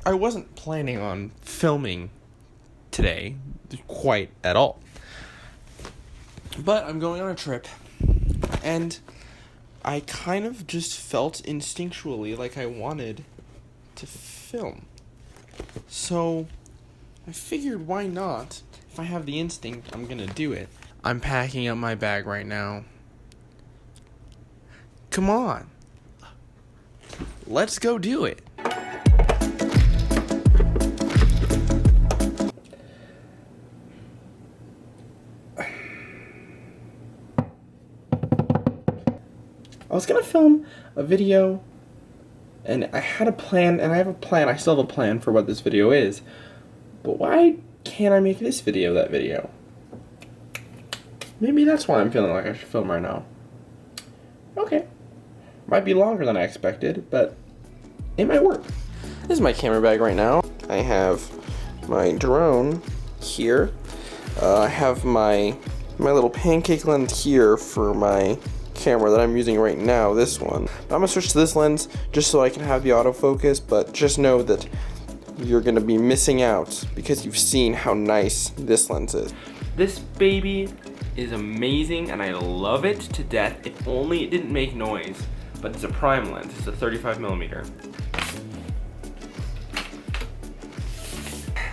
I wasn't planning on filming today quite at all. But I'm going on a trip, and I kind of just felt instinctually like I wanted to film. So I figured, why not? If I have the instinct, I'm gonna do it. I'm packing up my bag right now. Come on. Let's go do it. I was gonna film a video, and I had a plan, and I have a plan. I still have a plan for what this video is. But why can't I make this video that video? Maybe that's why I'm feeling like I should film right now. Okay. Might be longer than I expected, but it might work. This is my camera bag right now. I have my drone here. I have my little pancake lens here for my camera that I'm using right now, this one. I'm gonna switch to this lens just so I can have the autofocus, but just know that you're gonna be missing out because you've seen how nice this lens is. This baby is amazing and I love it to death. If only it didn't make noise, but it's a prime lens. It's a 35mm.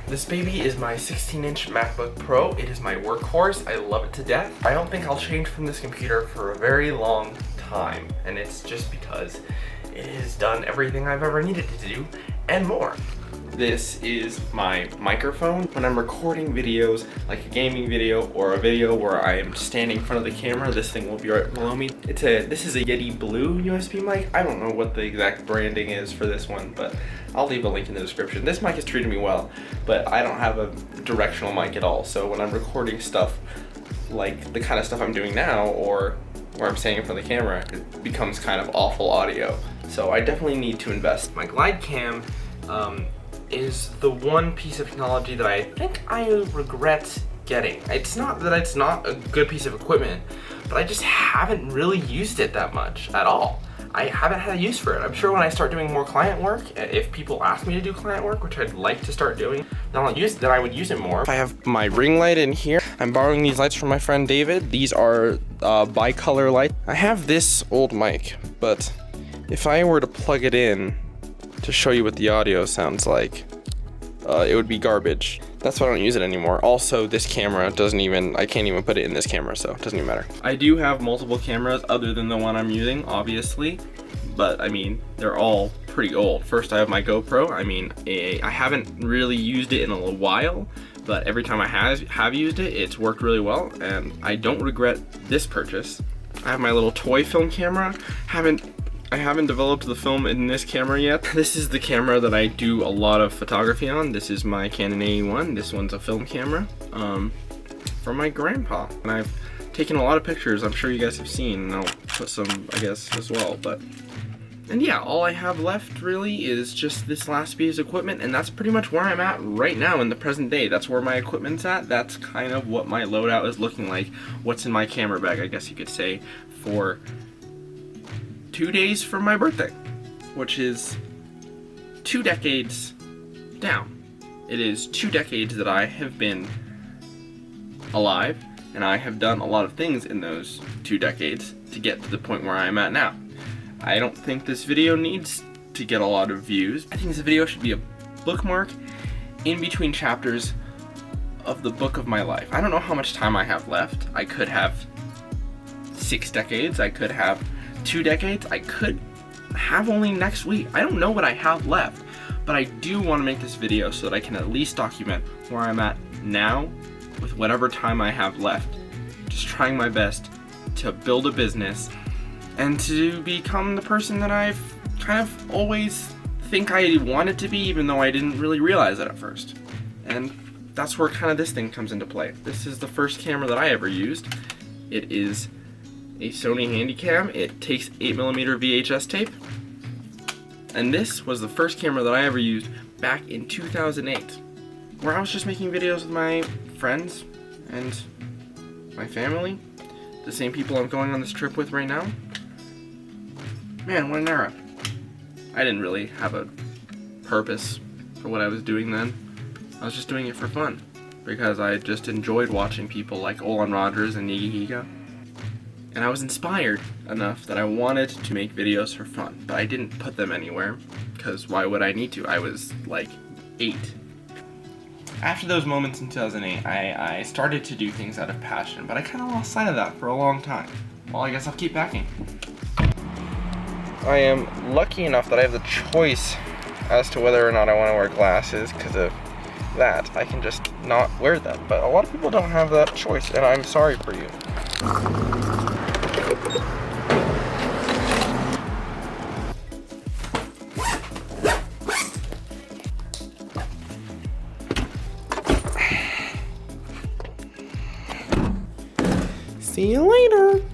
This baby is my 16-inch MacBook Pro. It is my workhorse. I love it to death. I don't think I'll change from this computer for a very long time, and it's just because it has done everything I've ever needed to do and more. This is my microphone. When I'm recording videos, like a gaming video or a video where I am standing in front of the camera, this thing will be right below me. This is a Yeti Blue USB mic. I don't know what the exact branding is for this one, but I'll leave a link in the description. This mic has treated me well, but I don't have a directional mic at all. So when I'm recording stuff like the kind of stuff I'm doing now, or where I'm standing in front of the camera, it becomes kind of awful audio. So I definitely need to invest. My Glide Cam is the one piece of technology that I think I regret getting. It's not that it's not a good piece of equipment, but I just haven't really used it that much at all. I haven't had a use for it. I'm sure when I start doing more client work, if people ask me to do client work, which I'd like to start doing, then I would use it more. I have my ring light in here. I'm borrowing these lights from my friend David. These are bicolor lights. I have this old mic, but if I were to plug it in to show you what the audio sounds like, it would be garbage. That's why I don't use it anymore. Also, this camera I can't even put it in this camera, so it doesn't even matter. I do have multiple cameras other than the one I'm using, obviously, but I mean, they're all pretty old. First, I have my GoPro. I mean, I haven't really used it in a little while, but every time I have used it, it's worked really well, and I don't regret this purchase. I have my little toy film camera. I haven't developed the film in this camera yet. This is the camera that I do a lot of photography on. This is my Canon 81. This one's a film camera from my grandpa. And I've taken a lot of pictures. I'm sure you guys have seen, and I'll put some, I guess, as well. And yeah, all I have left really is just this last piece of equipment, and that's pretty much where I'm at right now in the present day. That's where my equipment's at. That's kind of what my loadout is looking like. What's in my camera bag, I guess you could say, for 2 days from my birthday, which is 2 decades down. It is 2 decades that I have been alive, and I have done a lot of things in those 2 decades to get to the point where I am at now. I don't think this video needs to get a lot of views. I think this video should be a bookmark in between chapters of the book of my life. I don't know how much time I have left. I could have 6 decades, I could have 2 decades, I could have only next week. I don't know what I have left, but I do want to make this video so that I can at least document where I'm at now with whatever time I have left. Just trying my best to build a business and to become the person that I've kind of always think I wanted to be, even though I didn't really realize it at first. And that's where kind of this thing comes into play. This is the first camera that I ever used. It is a Sony Handycam. It takes 8mm VHS tape. And this was the first camera that I ever used back in 2008, where I was just making videos with my friends and my family, the same people I'm going on this trip with right now. Man, what an era. I didn't really have a purpose for what I was doing then. I was just doing it for fun, because I just enjoyed watching people like Olan Rogers and Nigi Higa. And I was inspired enough that I wanted to make videos for fun, but I didn't put them anywhere, because why would I need to? I was like 8. After those moments in 2008, I started to do things out of passion, but I kind of lost sight of that for a long time. Well, I guess I'll keep backing. I am lucky enough that I have the choice as to whether or not I want to wear glasses. Because of that, I can just not wear them. But a lot of people don't have that choice, and I'm sorry for you. See you later.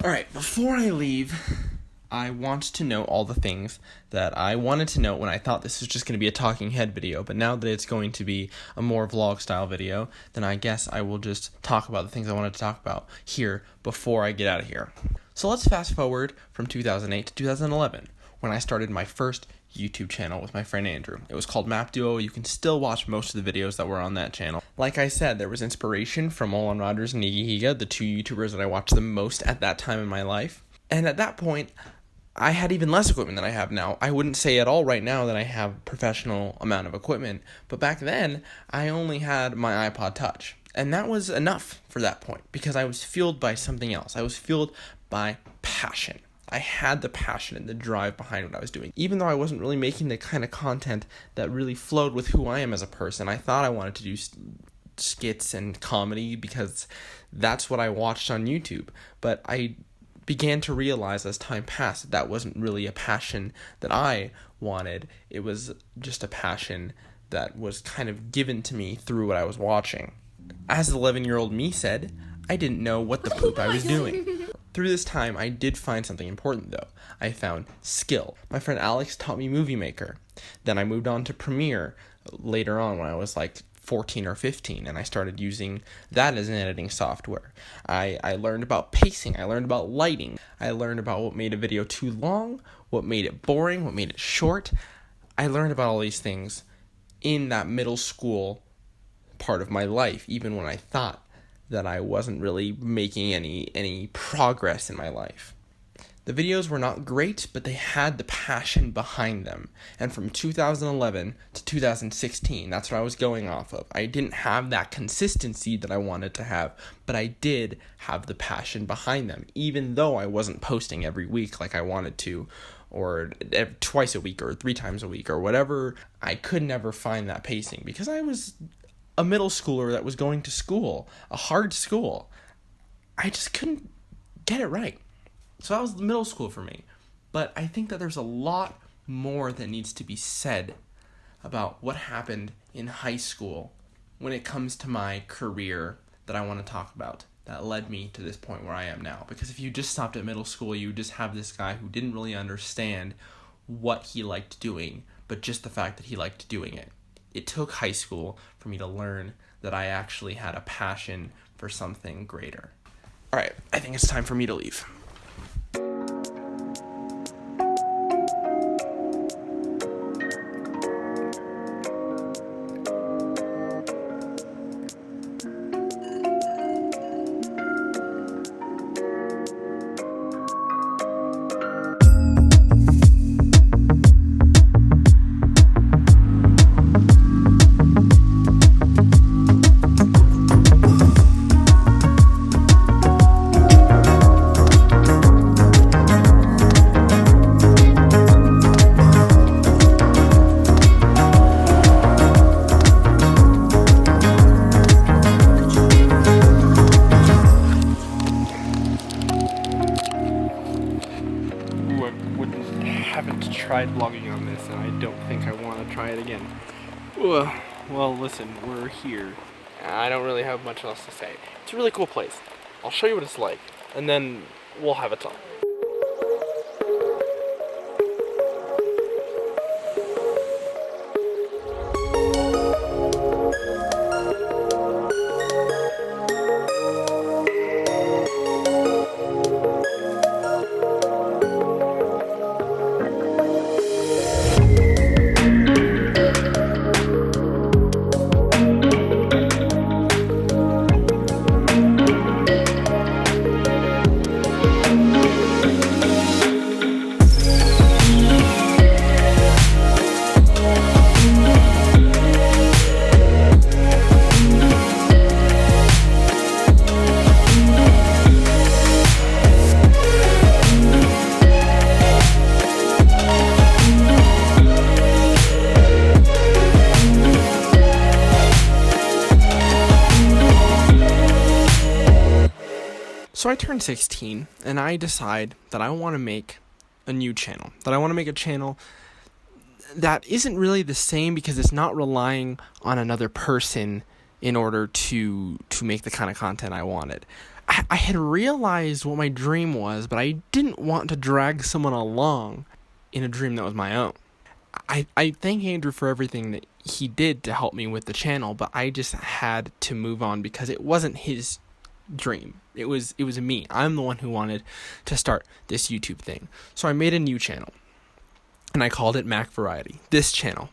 Alright, before I leave, I want to know all the things that I wanted to know when I thought this was just going to be a talking head video, but now that it's going to be a more vlog style video, then I guess I will just talk about the things I wanted to talk about here before I get out of here. So let's fast forward from 2008 to 2011, when I started my first YouTube channel with my friend Andrew. It was called Map Duo. You can still watch most of the videos that were on that channel. Like I said, there was inspiration from Olan Rogers and Nigi Higa, the 2 YouTubers that I watched the most at that time in my life. And at that point, I had even less equipment than I have now. I wouldn't say at all right now that I have a professional amount of equipment, but back then, I only had my iPod Touch. And that was enough for that point, because I was fueled by something else. I was fueled by passion. I had the passion and the drive behind what I was doing. Even though I wasn't really making the kind of content that really flowed with who I am as a person, I thought I wanted to do skits and comedy because that's what I watched on YouTube. But I began to realize as time passed that wasn't really a passion that I wanted. It was just a passion that was kind of given to me through what I was watching. As the 11-year-old me said, I didn't know what the poop I was doing. Through this time, I did find something important, though. I found skill. My friend Alex taught me Movie Maker. Then I moved on to Premiere later on when I was like 14 or 15, and I started using that as an editing software. I learned about pacing. I learned about lighting. I learned about what made a video too long, what made it boring, what made it short. I learned about all these things in that middle school part of my life, even when I thought that I wasn't really making any progress in my life. The videos were not great, but they had the passion behind them. And from 2011 to 2016, that's what I was going off of. I didn't have that consistency that I wanted to have, but I did have the passion behind them, even though I wasn't posting every week like I wanted to, or twice a week, or 3 times a week, or whatever. I could never find that pacing because I was a middle schooler that was going to school, a hard school. I just couldn't get it right. So that was middle school for me. But I think that there's a lot more that needs to be said about what happened in high school when it comes to my career that I want to talk about that led me to this point where I am now. Because if you just stopped at middle school, you would just have this guy who didn't really understand what he liked doing, but just the fact that he liked doing it. It took high school for me to learn that I actually had a passion for something greater. All right, I think it's time for me to leave. Tried vlogging on this, and I don't think I want to try it again. Well, listen, we're here. I don't really have much else to say. It's a really cool place. I'll show you what it's like, and then we'll have a talk. So I turned 16, and I decide that I want to make a new channel. That I want to make a channel that isn't really the same, because it's not relying on another person in order to make the kind of content I wanted. I had realized what my dream was, but I didn't want to drag someone along in a dream that was my own. I thank Andrew for everything that he did to help me with the channel, but I just had to move on because it wasn't his dream. It was me. I'm the one who wanted to start this YouTube thing. So I made a new channel, and I called it Mac Variety. This channel,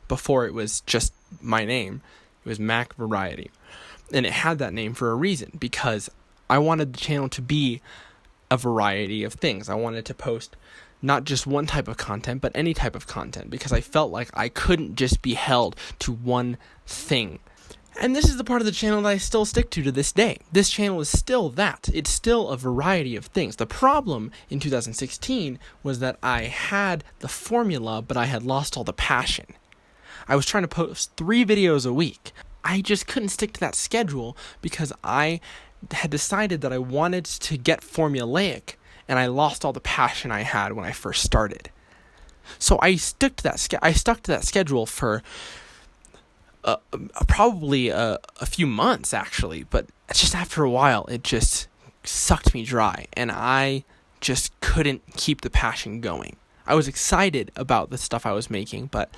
before it was just my name, it was Mac Variety. And it had that name for a reason, because I wanted the channel to be a variety of things. I wanted to post not just one type of content, but any type of content, because I felt like I couldn't just be held to one thing. And this is the part of the channel that I still stick to this day. This channel is still that. It's still a variety of things. The problem in 2016 was that I had the formula, but I had lost all the passion. I was trying to post 3 videos a week. I just couldn't stick to that schedule because I had decided that I wanted to get formulaic, and I lost all the passion I had when I first started. So I stuck to that schedule for probably a few months, actually, but just after a while it just sucked me dry, and I just couldn't keep the passion going. I was excited about the stuff I was making, but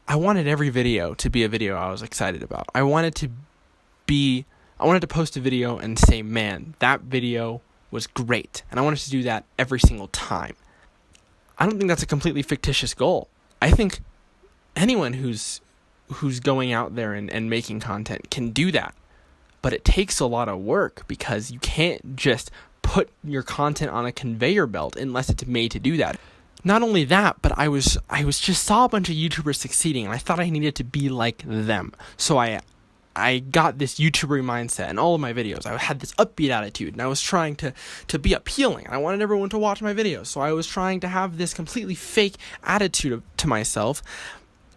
I wanted every video to be a video I was excited about. I wanted to post a video and say, man, that video was great, and I wanted to do that every single time. I don't think that's a completely fictitious goal. I think anyone who's going out there and making content can do that, but it takes a lot of work, because you can't just put your content on a conveyor belt unless it's made to do that. Not only that, but I just saw a bunch of YouTubers succeeding, and I thought I needed to be like them. So I got this YouTuber mindset in all of my videos. I had this upbeat attitude, and I was trying to be appealing. I wanted everyone to watch my videos, so I was trying to have this completely fake attitude to myself,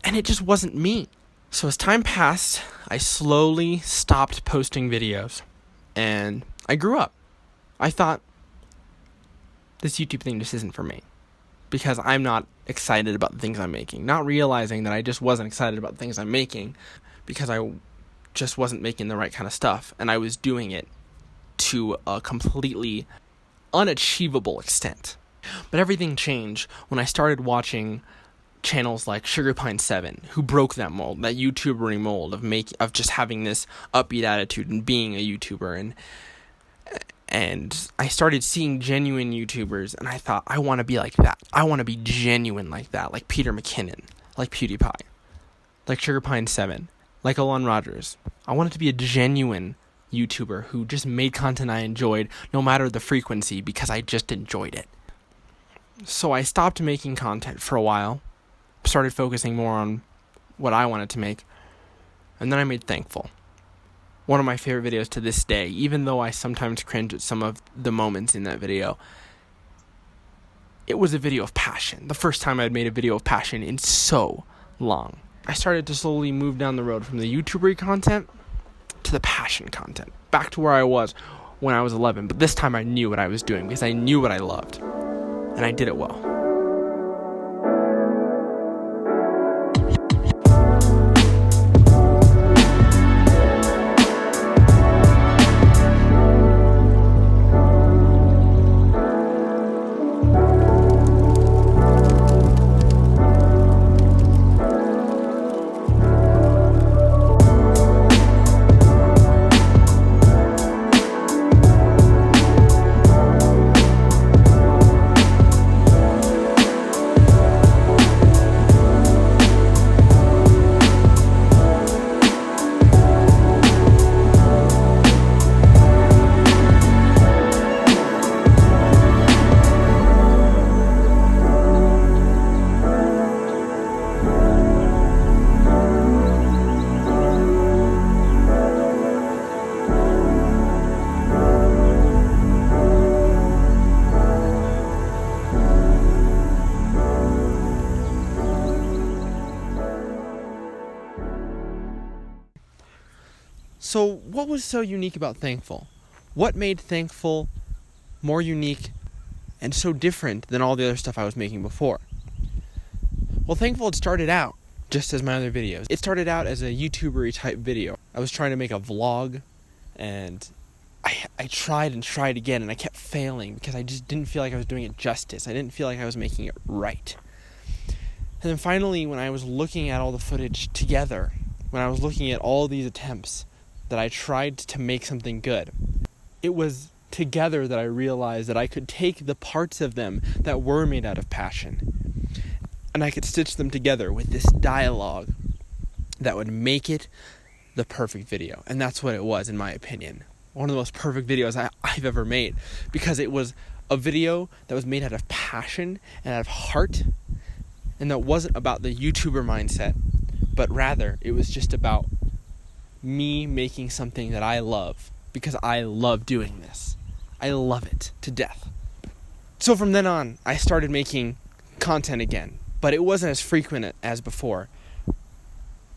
and it just wasn't me. So as time passed, I slowly stopped posting videos, and I grew up. I thought, this YouTube thing just isn't for me, because I'm not excited about the things I'm making. Not realizing that I just wasn't excited about the things I'm making, because I just wasn't making the right kind of stuff, and I was doing it to a completely unachievable extent. But everything changed when I started watching channels like SugarPine7, who broke that mold, that YouTubering mold of just having this upbeat attitude and being a YouTuber, and I started seeing genuine YouTubers, and I thought, I want to be like that. I want to be genuine like that, like Peter McKinnon, like PewDiePie, like SugarPine7, like Alon Rogers. I wanted to be a genuine YouTuber who just made content I enjoyed, no matter the frequency, because I just enjoyed it. So I stopped making content for a while, started focusing more on what I wanted to make, and then I made Thankful. One of my favorite videos to this day, even though I sometimes cringe at some of the moments in that video. It was a video of passion. The first time I'd made a video of passion in so long. I started to slowly move down the road from the YouTuber content to the passion content. Back to where I was when I was 11, but this time I knew what I was doing, because I knew what I loved, and I did it well. So what was so unique about Thankful? What made Thankful more unique and so different than all the other stuff I was making before? Well, Thankful had started out just as my other videos. It started out as a YouTuber-y type video. I was trying to make a vlog, and I tried and tried again, and I kept failing because I just didn't feel like I was doing it justice. I didn't feel like I was making it right. And then finally, when I was looking at all the footage together, when I was looking at all these attempts that I tried to make something good, it was together that I realized that I could take the parts of them that were made out of passion, and I could stitch them together with this dialogue that would make it the perfect video. And that's what it was, in my opinion. One of the most perfect videos I've ever made, because it was a video that was made out of passion and out of heart, and that wasn't about the YouTuber mindset, but rather it was just about me making something that I love, because I love doing this. I love it to death. So from then on, I started making content again, but it wasn't as frequent as before.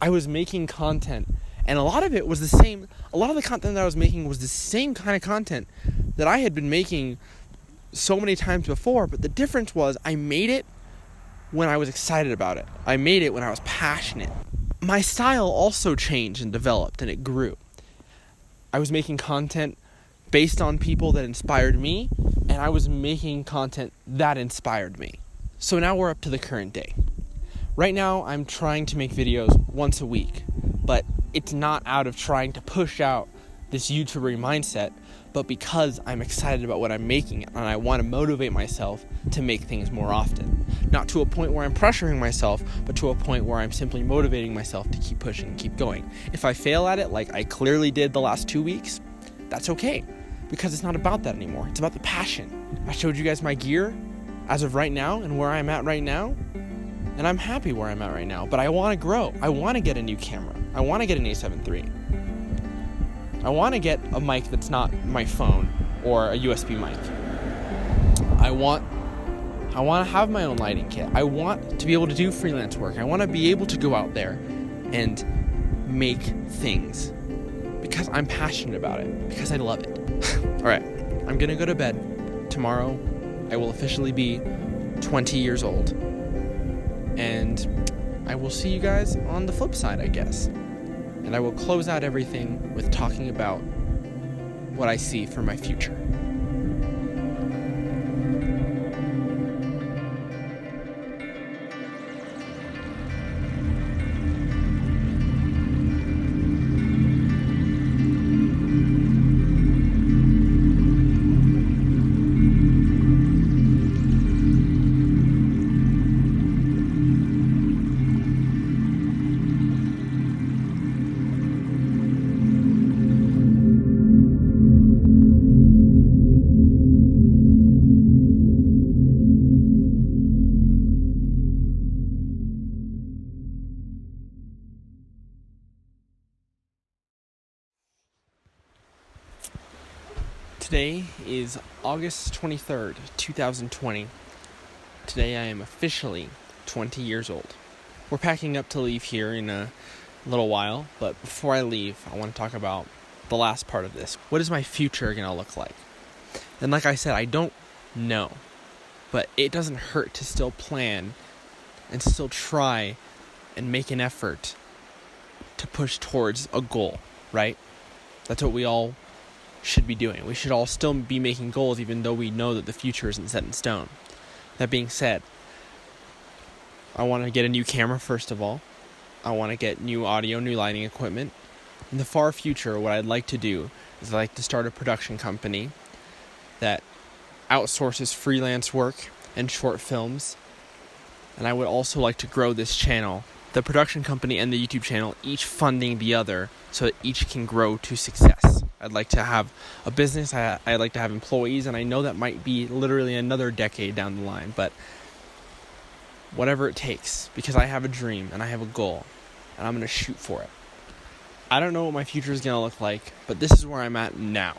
I was making content, and a lot of it was the same. A lot of the content that I was making was the same kind of content that I had been making so many times before, but the difference was I made it when I was excited about it. I made it when I was passionate. My style also changed and developed, and it grew. I was making content based on people that inspired me, and I was making content that inspired me. So now we're up to the current day. Right now, I'm trying to make videos once a week, but it's not out of trying to push out this YouTuber mindset, but because I'm excited about what I'm making, and I want to motivate myself to make things more often. Not to a point where I'm pressuring myself, but to a point where I'm simply motivating myself to keep pushing and keep going. If I fail at it, like I clearly did the last 2 weeks, that's okay, because it's not about that anymore. It's about the passion. I showed you guys my gear as of right now and where I'm at right now, and I'm happy where I'm at right now, but I want to grow. I want to get a new camera. I want to get an A7 III. I want to get a mic that's not my phone or a USB mic. I want to have my own lighting kit. I want to be able to do freelance work. I want to be able to go out there and make things because I'm passionate about it, because I love it. All right, I'm going to go to bed. Tomorrow, I will officially be 20 years old. And I will see you guys on the flip side, I guess. And I will close out everything with talking about what I see for my future. Today is August 23rd, 2020. Today I am officially 20 years old. We're packing up to leave here in a little while, but before I leave, I want to talk about the last part of this. What is my future going to look like? And like I said, I don't know, but it doesn't hurt to still plan and still try and make an effort to push towards a goal, right? That's what we all should be doing. We should all still be making goals even though we know that the future isn't set in stone. That being said, I want to get a new camera first of all. I want to get new audio, new lighting equipment. In the far future, what I'd like to do is I'd like to start a production company that outsources freelance work and short films. And I would also like to grow this channel, the production company and the YouTube channel, each funding the other so that each can grow to success. I'd like to have a business, I'd like to have employees, and I know that might be literally another decade down the line, but whatever it takes, because I have a dream and I have a goal, and I'm going to shoot for it. I don't know what my future is going to look like, but this is where I'm at now.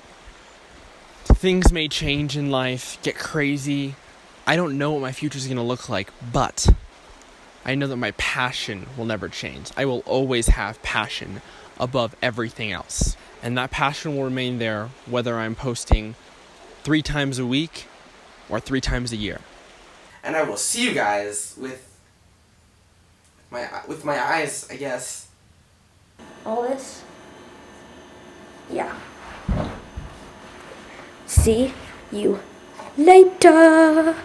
Things may change in life, get crazy. I don't know what my future is going to look like, but I know that my passion will never change. I will always have passion. above everything else. And that passion will remain there whether I'm posting 3 times a week or 3 times a year. And I will see you guys with my eyes, I guess. All this? Yeah. See you later.